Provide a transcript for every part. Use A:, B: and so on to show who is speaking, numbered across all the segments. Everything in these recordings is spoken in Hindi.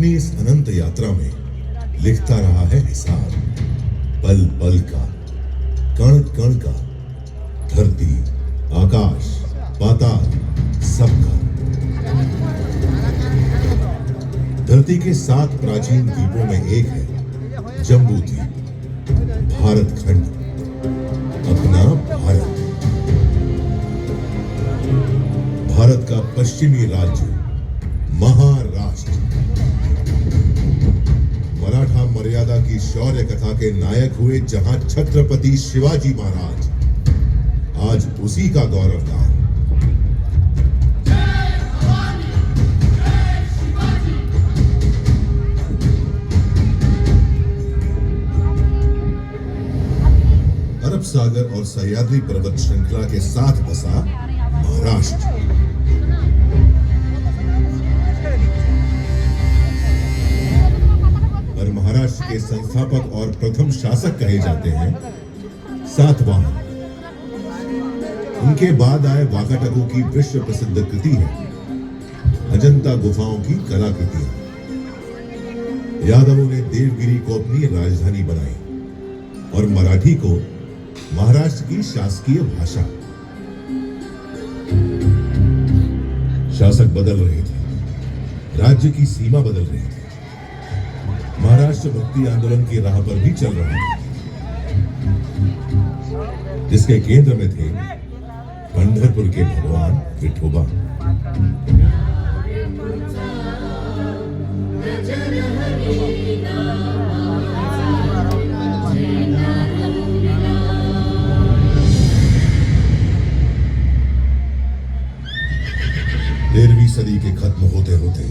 A: अपनी इस अनंत यात्रा में लिखता रहा है हिसाब, पल पल का, कण कण का, धरती, आकाश, पाताल, सबका। धरती के 7 प्राचीन द्वीपों में एक है जम्बू द्वीप, भारत खंड, अपना भारत। भारत का पश्चिमी राज्य महाराष्ट्र। मराठा मर्यादा की शौर्य कथा के नायक हुए जहां छत्रपति शिवाजी महाराज, आज उसी का गौरवगान। अरब सागर और सह्याद्री पर्वत श्रृंखला के साथ बसा महाराष्ट्र। और महाराष्ट्र के संस्थापक और प्रथम शासक कहे जाते हैं सातवाहन। उनके बाद आए वाकाटकों की विश्व प्रसिद्ध कृति है अजंता गुफाओं की कलाकृतियां। यादवों ने देवगिरी को अपनी राजधानी बनाई और मराठी को महाराष्ट्र की शासकीय भाषा। शासक बदल रहे थे, राज्य की सीमा बदल रही थी। महाराष्ट्र भक्ति आंदोलन की राह पर भी चल रहा था, जिसके केंद्र में थे पंढरपुर के भगवान विठोबा। तेरहवीं सदी के खत्म होते होते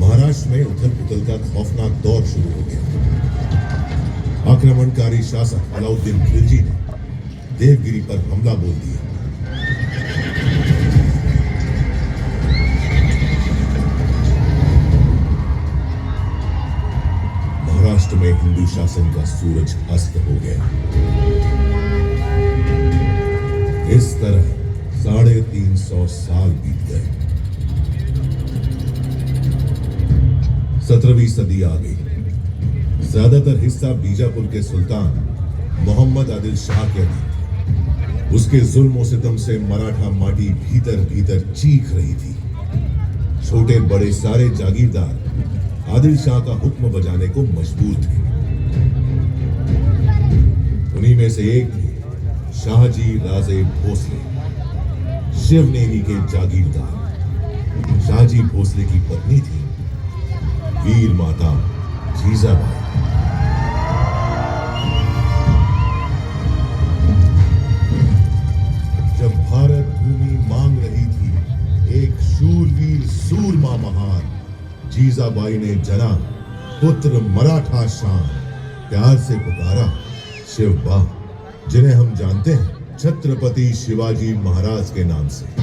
A: महाराष्ट्र में उथल पुथल का खौफनाक दौर शुरू हो गया। आक्रमणकारी शासक अलाउद्दीन खिलजी ने देवगिरी पर हमला बोल दिया। महाराष्ट्र में हिंदू शासन का सूरज अस्त हो गया। इस तरह 350 साल बीत गए। 17वीं सदी आ गई। ज्यादातर हिस्सा बीजापुर के सुल्तान मोहम्मद आदिल शाह के अधीन। उसके जुल्म सितम से मराठा माटी भीतर भीतर चीख रही थी। छोटे बड़े सारे जागीरदार आदिल शाह का हुक्म बजाने को मजबूर थे। उन्हीं में से एक थे शाहजी राजे भोसले, शिवनेरी के जागीरदार। शाहजी भोसले की पत्नी थी वीर माता जीजाबाई। जब भारत भूमि मांग रही थी एक शूरवीर सूरमा महान, जीजाबाई ने जना पुत्र मराठा शान, प्यार से पुकारा शिवबा, जिन्हें हम जानते हैं छत्रपति शिवाजी महाराज के नाम से।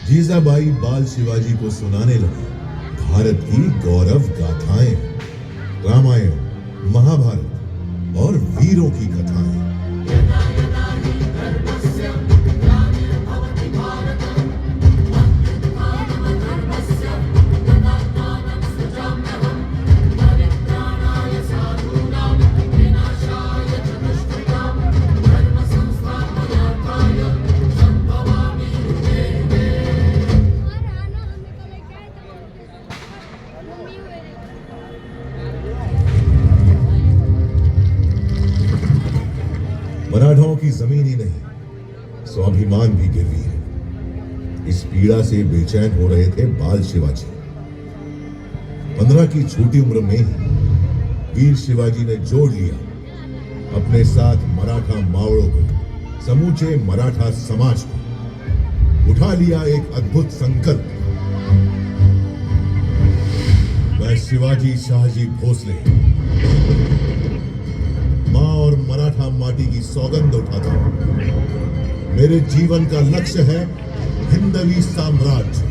A: जीजाबाई बाल शिवाजी को सुनाने लगी भारत की गौरव गाथाएं, रामायण, महाभारत और वीरों की कथाएं। मराठाओं की जमीन ही नहीं, स्वाभिमान भी गिरवी है। इस पीड़ा से बेचैन हो रहे थे बाल शिवाजी। 15 की छोटी उम्र में ही वीर शिवाजी ने जोड़ लिया अपने साथ मराठा मावड़ों को, समूचे मराठा समाज को। उठा लिया एक अद्भुत संकल्प। मैं शिवाजी शाहजी भोसले मां और मराठा माटी की सौगंध उठाता हूं। मेरे जीवन का लक्ष्य है हिंदवी साम्राज्य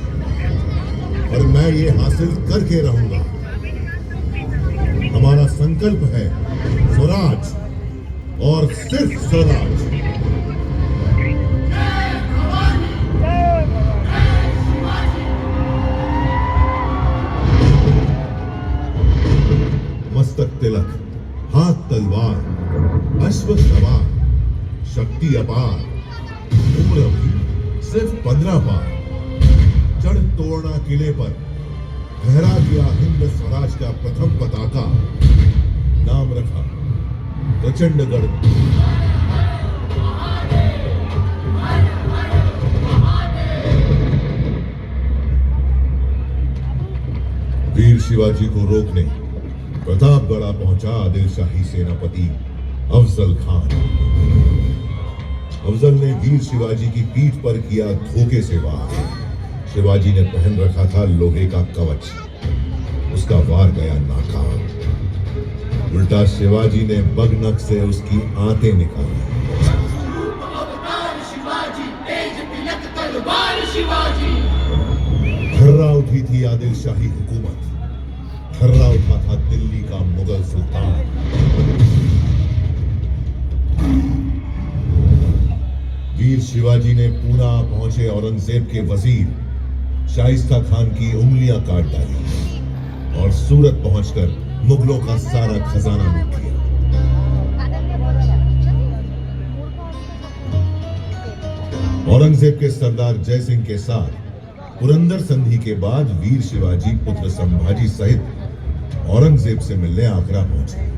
A: और मैं ये हासिल करके रहूंगा। हमारा संकल्प है स्वराज और सिर्फ स्वराज। तलवार, अश्व सवार, शक्ति अपार, उम्र भी सिर्फ 15 पार। चढ़ तोड़ना किले पर, फहरा दिया हिंद स्वराज का प्रथम पताका। नाम रखा प्रचंडगढ़। वीर शिवाजी को रोकने प्रतापगढ़ पहुंचा आदिल शाही सेनापति अफजल खान। अफजल ने वीर शिवाजी की पीठ पर किया धोखे से वार। शिवाजी ने पहन रखा था लोहे का कवच, उसका वार गया नाकाम। उल्टा शिवाजी ने बगनक से उसकी आंतें निकाली। थर्रा उठी थी आदिल शाही हुकूमत, थर्रा उठा था दिल्ली का मुगल सुल्तान। वीर शिवाजी ने पूना पहुंचे औरंगजेब के वजीर शाइस्ता खान की उंगलियां काट डाली और सूरत पहुंचकर मुगलों का सारा खजाना लूट लिया। औरंगजेब के सरदार जय सिंह के साथ पुरंदर संधि के बाद वीर शिवाजी पुत्र संभाजी सहित औरंगजेब से मिलने आगरा पहुंचे।